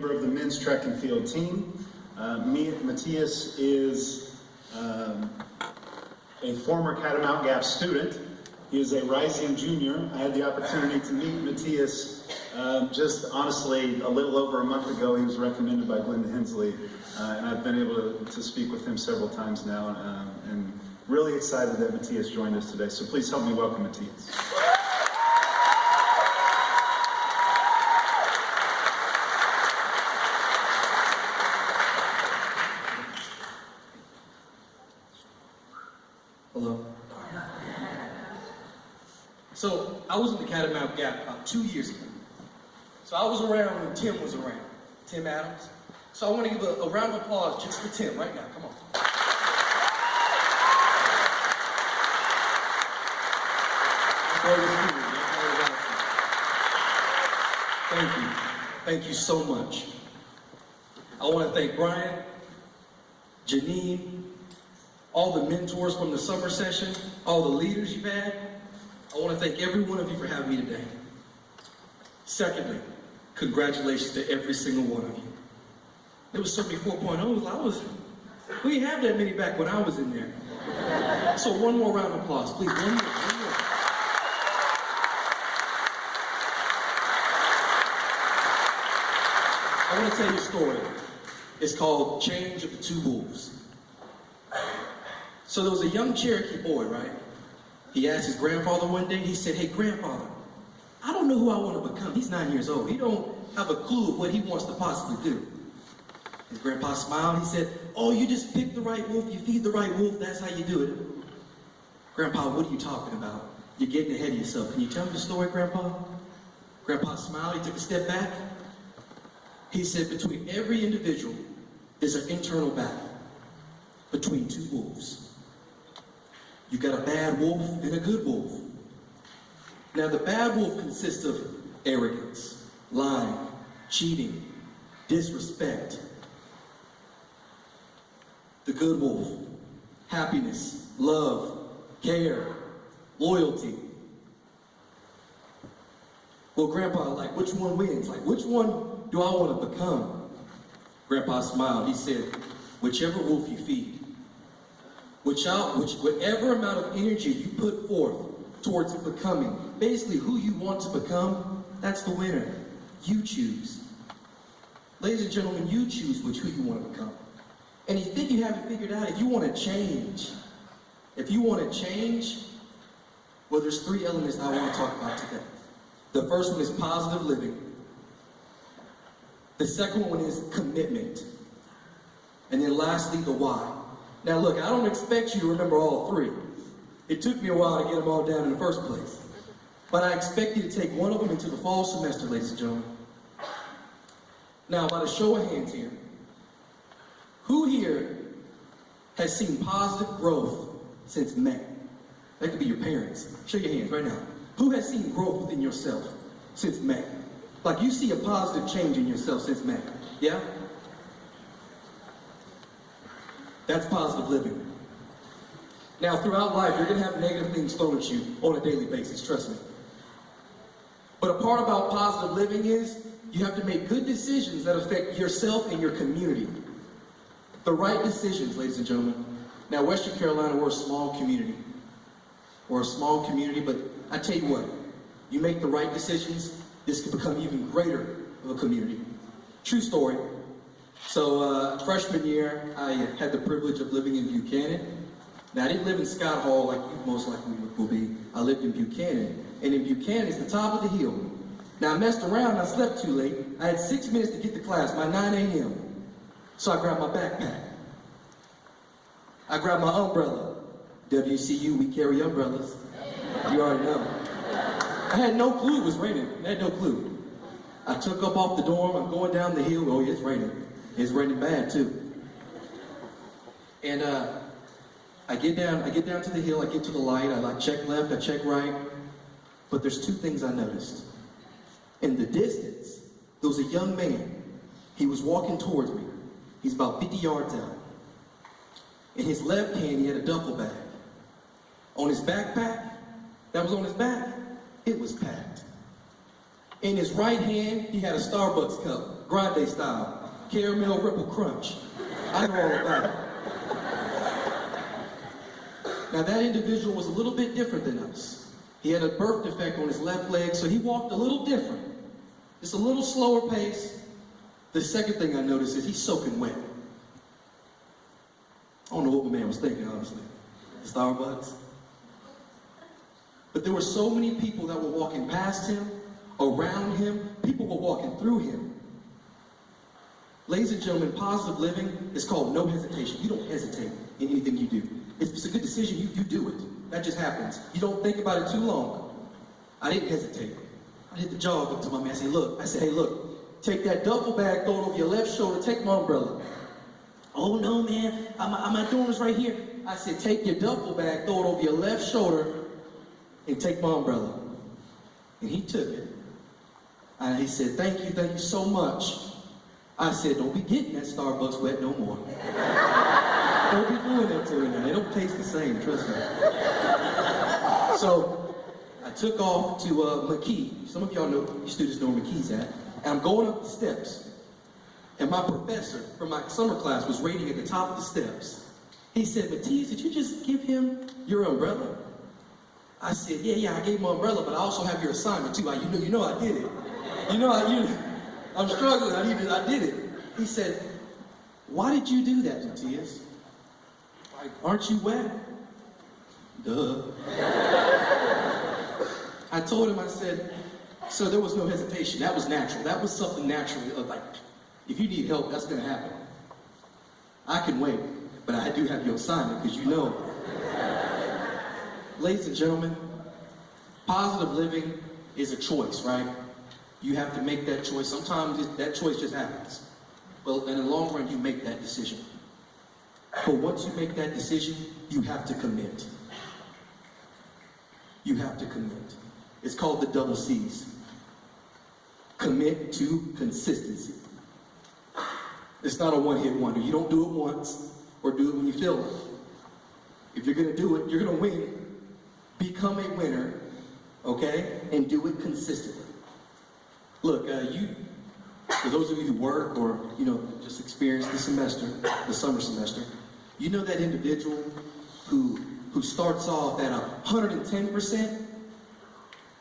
member of the men's track and field team. Mateius is a former Catamount Gap student. He is a rising junior. I had the opportunity to meet Mateius just honestly a little over a month ago. He was recommended by Glenda Hensley, and I've been able to speak with him several times now, and really excited that Mateius joined us today. So please help me welcome Mateius. Hello. So I was in the Catamount Gap about 2 years ago. So I was around when Tim was around, Tim Adams. So I want to give a round of applause just for Tim right now. Come on. Thank you. Thank you so much. I want to thank Brian, Janine, all the mentors from the summer session, all the leaders you've had. I want to thank every one of you for having me today. Secondly, congratulations to every single one of you. There was 74.0s. We didn't have that many back when I was in there. So one more round of applause, please. One more. I want to tell you a story. It's called Change of the Two Wolves. So there was a young Cherokee boy, right? He asked his grandfather one day, he said, "Hey, grandfather, I don't know who I want to become." He's 9 years old. He don't have a clue of what he wants to possibly do. His grandpa smiled. He said, "Oh, you just pick the right wolf, you feed the right wolf, that's how you do it." "Grandpa, what are you talking about? You're getting ahead of yourself. Can you tell me the story, Grandpa?" Grandpa smiled. He took a step back. He said, "Between every individual, there's an internal battle between two wolves. You got a bad wolf and a good wolf. Now the bad wolf consists of arrogance, lying, cheating, disrespect. The good wolf, happiness, love, care, loyalty." Well, Grandpa, like, which one wins? Like, which one do I want to become? Grandpa smiled. He said, "Whichever wolf you feed. Whatever amount of energy you put forth towards becoming, basically who you want to become, that's the winner. You choose." Ladies and gentlemen, you choose who you want to become. And you think you haven't figured out, if you want to change, well, there's 3 elements I want to talk about today. The first one is positive living. The second one is commitment. And then lastly, the why. Now look, I don't expect you to remember all 3. It took me a while to get them all down in the first place. But I expect you to take one of them into the fall semester, ladies and gentlemen. Now, by the show of hands here, who here has seen positive growth since May? That could be your parents. Show your hands right now. Who has seen growth within yourself since May? Like, you see a positive change in yourself since May. Yeah? That's positive living. Now, throughout life, you're going to have negative things thrown at you on a daily basis, trust me. But a part about positive living is you have to make good decisions that affect yourself and your community. The right decisions, ladies and gentlemen. Now, Western Carolina, we're a small community. We're a small community, but I tell you what, you make the right decisions, this could become even greater of a community. True story. So freshman year, I had the privilege of living in Buchanan. Now, I didn't live in Scott Hall like you most likely will be. I lived in Buchanan. And in Buchanan, it's the top of the hill. Now, I messed around and I slept too late. I had 6 minutes to get to class by 9 a.m. So I grabbed my backpack. I grabbed my umbrella. WCU, we carry umbrellas. You already know. I had no clue it was raining. I had no clue. I took up off the dorm. I'm going down the hill. Oh, it's raining. It's raining bad too. And I get down to the hill. I get to the light. I check left. I check right. But there's 2 things I noticed. In the distance, there was a young man. He was walking towards me. He's about 50 yards out. In his left hand, he had a duffel bag. On his backpack, that was on his back, it was packed. In his right hand, he had a Starbucks cup, Grande style, caramel ripple crunch. I know all about it. Now that individual was a little bit different than us. He had a birth defect on his left leg, so he walked a little different. It's a little slower pace. The second thing I noticed is he's soaking wet. I don't know what my man was thinking, honestly. Starbucks. But there were so many people that were walking past him, around him, people were walking through him. Ladies and gentlemen, positive living is called no hesitation. You don't hesitate in anything you do. If it's a good decision, you do it. That just happens. You don't think about it too long. I didn't hesitate. I hit the jog up to my man. I said, hey, look, take that duffel bag, throw it over your left shoulder, take my umbrella. Oh no, man, I'm not doing this right here. I said, take your duffel bag, throw it over your left shoulder, and take my umbrella. And he took it. And he said, thank you so much. I said, don't be getting that Starbucks wet no more. Don't be doing that to me now. They don't taste the same, trust me. So I took off to McKee. Some of y'all know, you students know where McKee's at. And I'm going up the steps. And my professor from my summer class was waiting at the top of the steps. He said, Mateius, did you just give him your umbrella? I said, yeah, I gave him my umbrella, but I also have your assignment too. You know I did it. I'm struggling, I did it. He said, why did you do that, Mateius? Like, aren't you wet? Duh. I told him, I said, so there was no hesitation. That was natural. That was something natural. Like, if you need help, that's gonna happen. I can wait, but I do have your assignment, because you know. Ladies and gentlemen, positive living is a choice, right? You have to make that choice. Sometimes that choice just happens. Well, in the long run, you make that decision. But once you make that decision, you have to commit. You have to commit. It's called the double C's. Commit to consistency. It's not a one-hit wonder. You don't do it once or do it when you feel it. If you're gonna do it, you're gonna win. Become a winner, okay? And do it consistently. Look, for those of you who work or, just experienced the summer semester, you know that individual who starts off at 110%?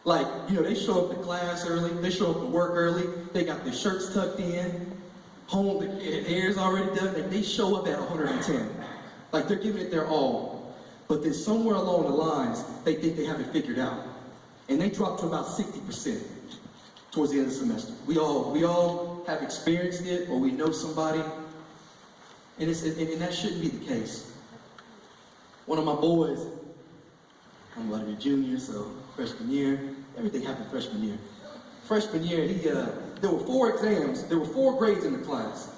Like, they show up to class early, they show up to work early, they got their shirts tucked in, home, their hair's already done, they show up at 110. Like, they're giving it their all. But then somewhere along the lines, they think they have it figured out. And they drop to about 60% towards the end of the semester. We all have experienced it, or we know somebody, and that shouldn't be the case. One of my boys, I'm about to be a junior, so freshman year, everything happened freshman year. Freshman year, there were 4 exams, there were 4 grades in the class.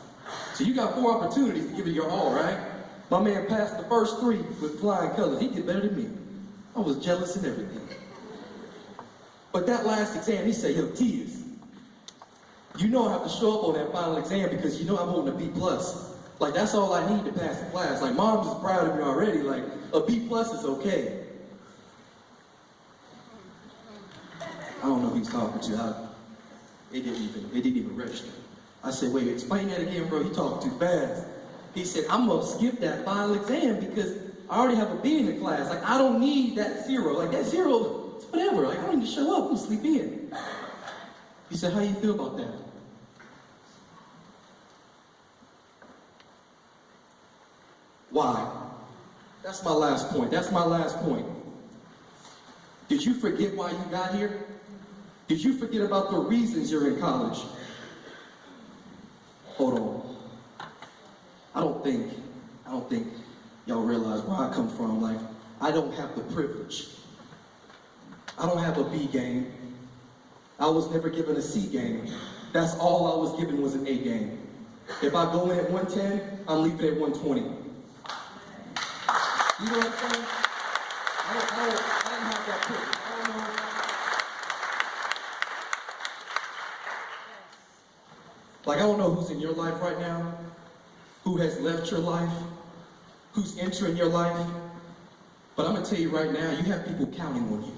So you got 4 opportunities to give it your all, right? My man passed the first 3 with flying colors. He did better than me. I was jealous and everything. But that last exam, he said, yo, Mateius, I have to show up on that final exam because I'm holding a B+. Like, that's all I need to pass the class. Like, mom's is proud of me already. Like, a B+ is okay. I don't know who he's talking to. It didn't even register. I said, wait, explain that again, bro. You talking too fast. He said, I'm gonna skip that final exam because I already have a B in the class. Like, I don't need that 0. Like, that 0, it's whatever. Like, I don't need to show up. I'm gonna sleep in. He said, how you feel about that? Why? That's my last point. Did you forget why you got here? Did you forget about the reasons you're in college? Hold on. I don't think y'all realize where I come from. Like, I don't have the privilege. I don't have a B game. I was never given a C game. That's all I was given was an A game. If I go in at 110, I'm leaving at 120. You know what I'm saying? I didn't have that privilege. I don't know. Like, I don't know who's in your life right now, who has left your life, who's entering your life, but I'm gonna tell you right now, you have people counting on you.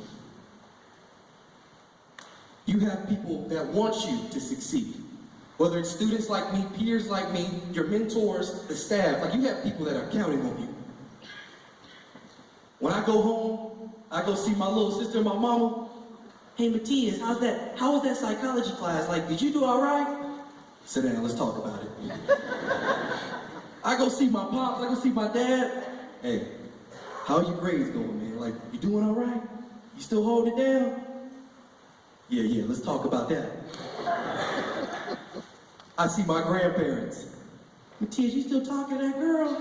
You have people that want you to succeed. Whether it's students like me, peers like me, your mentors, the staff, like you have people that are counting on you. When I go home, I go see my little sister and my mama. Hey, Mateius, how was that psychology class? Like, did you do all right? Sit down, let's talk about it. I go see my pops, I go see my dad. Hey, how are your grades going, man? Like, you doing all right? You still holding it down? Yeah, let's talk about that. I see my grandparents. Mateius, you still talking to that girl?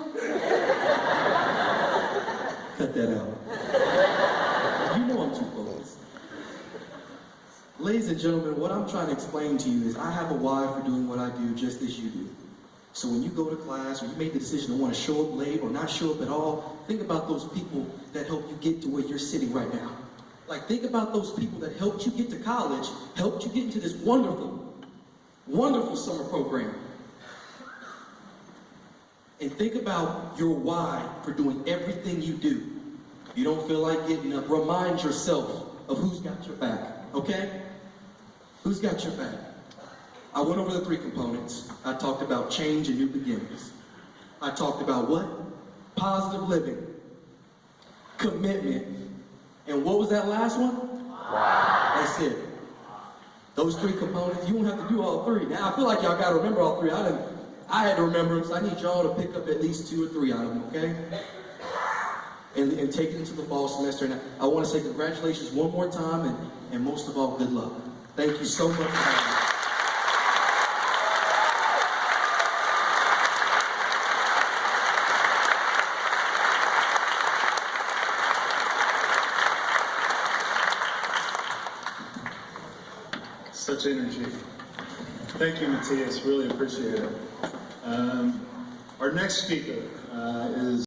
Cut that out. You know I'm too focused. Ladies and gentlemen, what I'm trying to explain to you is I have a why for doing what I do just as you do. So when you go to class or you make the decision to want to show up late or not show up at all, think about those people that help you get to where you're sitting right now. Like, think about those people that helped you get to college, helped you get into this wonderful, wonderful summer program. And think about your why for doing everything you do. You don't feel like getting up, remind yourself of who's got your back, okay? Who's got your back? I went over the 3 components. I talked about change and new beginnings. I talked about what? Positive living, commitment, and what was that last one? Wow. That's it. Those 3 components, you won't have to do all 3. Now, I feel like y'all gotta remember all 3. I had to remember them, so I need y'all to pick up at least 2 or 3 out of them, okay? And take it into the fall semester. And I want to say congratulations one more time, and most of all, good luck. Thank you so much. Such energy. Thank you, Mateius. Really appreciate it. Our next speaker is